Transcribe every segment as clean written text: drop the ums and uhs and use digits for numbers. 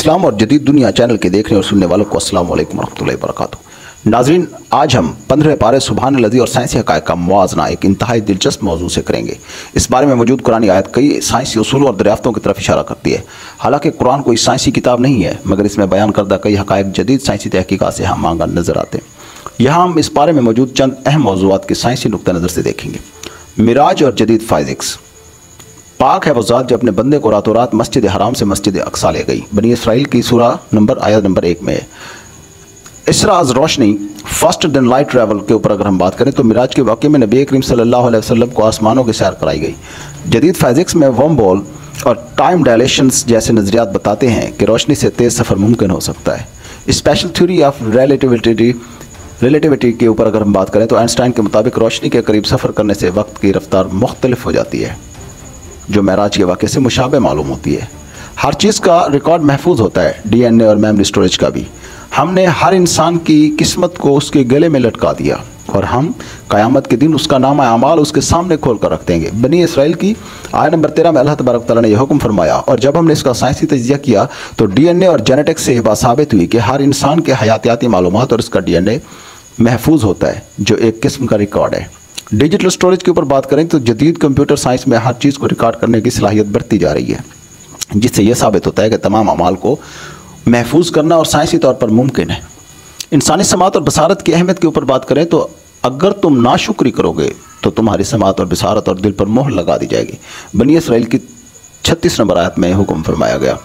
इस्लाम और जदीद दुनिया चैनल के देखने और सुनने वालों को अस्सलाम वालेकुम रहमतुल्लाहि व बरकातुहू। नाज़रीन, आज हम 15 पारे सुबहानल्लज़ी और साइंसी हक़ाइक़ का मुआज़ना एक इंतहाई दिलचस्प मौजू से करेंगे। इस बारे में मौजूद कुरानी आयत कई साइंसी उसूलों और दरियाफ्तों की तरफ इशारा करती है। हालांकि कुरान कोई साइंसी किताब नहीं है, मगर इसमें बयान करदा कई हक़ाइक़ जदीद साइंसी तहक़ीक़ात से हम आंगा नज़र आते हैं। यहाँ हम इस बारे में मौजूद चंद अहम मौज़ूआत के साइंसी नुक्ता नज़र से देखेंगे। मिराज और जदीद फ़िज़िक्स। पाक है वो ज़ात जो अपने बंदे को रातों रात मस्जिद हराम से मस्जिद अक्सा ले गई। बनी इसराइल की सूरा आयत नंबर 1 में है। इसरा अज़ रोशनी फास्टर देन लाइट ट्रैवल के ऊपर अगर हम बात करें तो मिराज के वाक़े में नबी करीम सल्लल्लाहु अलैहि वसल्लम को आसमानों की सैर कराई गई। जदीद फ़िज़िक्स में वर्म बॉल और टाइम डायलेशंस जैसे नज़रियात बताते हैं कि रोशनी से तेज़ सफ़र मुमकिन हो सकता है। स्पेशल थ्योरी ऑफ रिलेटिविटी के ऊपर अगर हम बात करें तो आइंस्टाइन के मुताबिक रोशनी के करीब सफ़र करने से वक्त की रफ्तार मुख्तलिफ हो जाती है, जो महराज के वाक़े से मुशाबे मालूम होती है। हर चीज़ का रिकॉर्ड महफूज होता है, DNA और मेमोरी स्टोरेज का भी। हमने हर इंसान की किस्मत को उसके गले में लटका दिया और हम क़यामत के दिन उसका नामा अमाल उसके सामने खोल कर रख देंगे। बनी इसराइल की आयत नंबर 13 में अल्लाह तबारक तआला ने यह हुक्म फरमाया, और जब हमने इसका साइंसी तजिया किया तो DNA और जेनेटिक्स से बात साबित हुई कि हर इंसान के हयातियाती मालूमात और इसका DNA महफूज होता है, जो एक किस्म का रिकॉर्ड है। डिजिटल स्टोरेज के ऊपर बात करें तो जदीद कंप्यूटर साइंस में हर चीज़ को रिकॉर्ड करने की सलाहियत बढ़ती जा रही है, जिससे यह साबित होता है कि तमाम अमाल को महफूज करना और साइंसी तौर पर मुमकिन है। इंसानी समात और बसारत की अहमियत के ऊपर बात करें तो अगर तुम नाशुक्री करोगे तो तुम्हारी समात और बसारत और दिल पर मोहर लगा दी जाएगी। बनी इसराइल की 36 नंबर आयत में हुक्म फरमाया गया।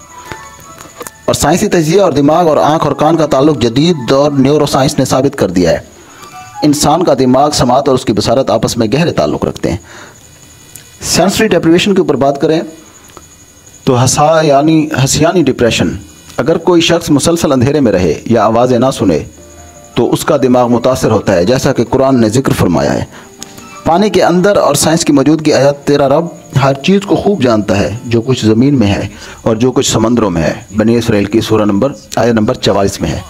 और साइंसी तजिया और दिमाग और आँख और कान का ताल्लुक जदीद और न्यूरो साइंस ने साबित कर दिया है। इंसान का दिमाग, समात और उसकी बसारत आपस में गहरे ताल्लुक़ रखते हैं। सेंसरी डेप्रिवेशन के ऊपर बात करें तो हसियानी डिप्रेशन। अगर कोई शख्स मुसलसल अंधेरे में रहे या आवाज़ें ना सुने तो उसका दिमाग मुतासर होता है, जैसा कि कुरान ने जिक्र फरमाया है। पानी के अंदर और साइंस की मौजूदगी आयत 13 रब हर चीज़ को खूब जानता है, जो कुछ ज़मीन में है और जो कुछ समंदरों में है। बनी इसराइल की आयत नंबर 44 में है।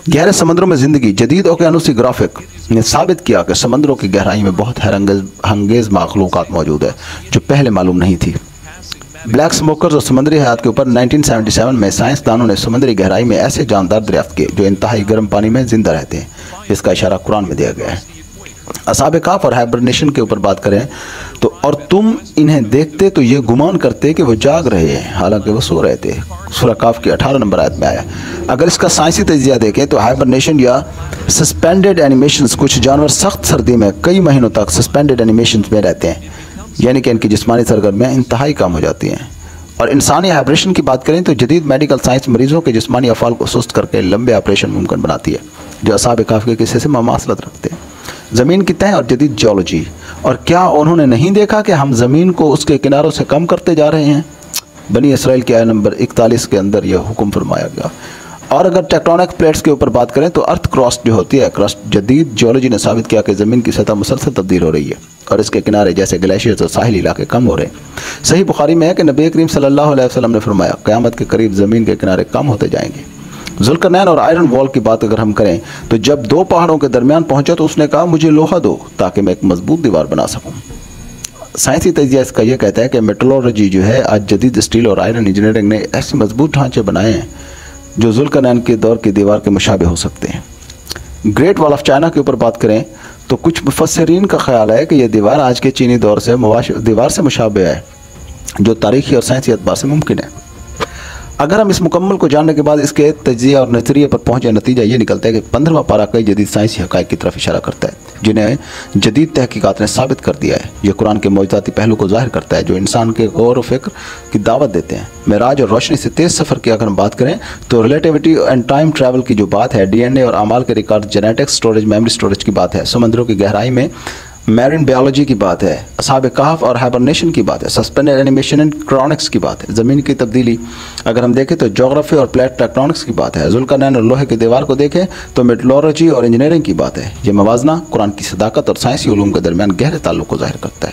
गहरे समंदरों में ज़िंदगी। जदीद ओकेनोग्राफिक ने साबित किया कि समंदरों की गहराई में बहुत हैरंगेज़ मखलूक़ात मौजूद है, जो पहले मालूम नहीं थी। ब्लैक स्मोकर्स और समुद्री हयात के ऊपर 1977 में साइंसदानों ने समुद्री गहराई में ऐसे जानदार दरियाफ्त किए जो इंतहाई गर्म पानी में जिंदा रहते हैं, जिसका इशारा कुरान में दिया गया है। असाब काफ और हाइबरनेशन के ऊपर बात करें तो और तुम इन्हें देखते तो ये गुमान करते कि वो जाग रहे हैं, हालांकि वो सो रहे थे। सूरह काफ की 18 नंबर आयत में आया। अगर इसका साइंसी तजिया देखें तो हाइबरनेशन या सस्पेंडेड एनिमेशंस, कुछ जानवर सख्त सर्दी में कई महीनों तक सस्पेंडेड एनिमेशंस में रहते हैं, यानी कि इनकी जिस्मानी सरगर्मियाँ इंतहाई कम हो जाती हैं। और इंसानी हाइब्रेशन की बात करें तो जदीद मेडिकल साइंस मरीजों के जिस्मानी अफ़ाल को सुस्त करके लंबे ऑपरेशन मुमकिन बनाती है, जो असाब काफ के किस्से से ममासलत रखते हैं। ज़मीन की तह और जदीद जियोलॉजी। और क्या उन्होंने नहीं देखा कि हम ज़मीन को उसके किनारों से कम करते जा रहे हैं? बनी इसराइल की आयत नंबर 41 के अंदर यह हुक्म फरमाया गया। और अगर टेक्टोनिक प्लेट्स के ऊपर बात करें तो अर्थ क्रस्ट जो होती है, क्रस्ट, जदीद जियोलॉजी ने साबित किया कि ज़मीन की सतह मुसलसल तब्दील हो रही है और इसके किनारे जैसे ग्लेशियर्स और साहिली इलाके कम हो रहे हैं। सही बुखारी में है कि नबी करीम सल्लल्लाहु अलैहि वसल्लम ने फरमाया, क़यामत के करीब ज़मीन के किनारे कम होते जाएंगे। जुल्करनैन और आयरन वॉल की बात अगर हम करें तो जब दो पहाड़ों के दरमियान पहुंचा तो उसने कहा, मुझे लोहा दो ताकि मैं एक मजबूत दीवार बना सकूं। साइंसी तजिया इसका यह कहता है कि मेटलर्जी जो है, आज जदीद स्टील और आयरन इंजीनियरिंग ने ऐसे मजबूत ढांचे बनाए हैं जो जुल्करनैन के दौर की दीवार के मुशाबे हो सकते हैं। ग्रेट वॉल ऑफ चाइना के ऊपर बात करें तो कुछ मुफस्सिरीन का ख्याल है कि यह दीवार आज के चीनी दौर से दीवार से मुशाबे है, जो तारीखी और साइंसी एतबार से मुमकिन है। अगर हम इस मुकम्मल को जानने के बाद इसके तजिया और नज़रिए पर पहुँचे, नतीजा ये निकलता है कि 15वां पारा कई जदीद साइंसी हक़ाइक़ की तरफ इशारा करता है, जिन्हें जदीद तहक़ीक़ात ने साबित कर दिया है। यह कुरान के मौजूदाती पहलू को ज़ाहिर करता है, जो इंसान के गौर व फ़िक्र की दावत देते हैं। मेराज और रोशनी से तेज़ सफ़र की अगर हम बात करें तो रिलेटिविटी एंड टाइम ट्रैवल की जो बात है, DNA और अमाल के record, genetics storage, memory storage की बात है, समंदरों की गहराई में मैरिन बायोलॉजी की बात है, असाब काफ और हाइबरनेशन की बात है, सस्पेंडेड एनिमेशन एंड क्रॉनिक्स की बात है, ज़मीन की तब्दीली अगर हम देखें तो जोग्राफी और प्लेट टेक्टोनिक्स की बात है, जुल्करनैन और लोहे की दीवार को देखें तो मेटलर्जी और इंजीनियरिंग की बात है। यह मवाजना कुरान की सदाकत और साइंसी उलूम के दरमियान गहरे ताल्लुक़ को ज़ाहिर करता है।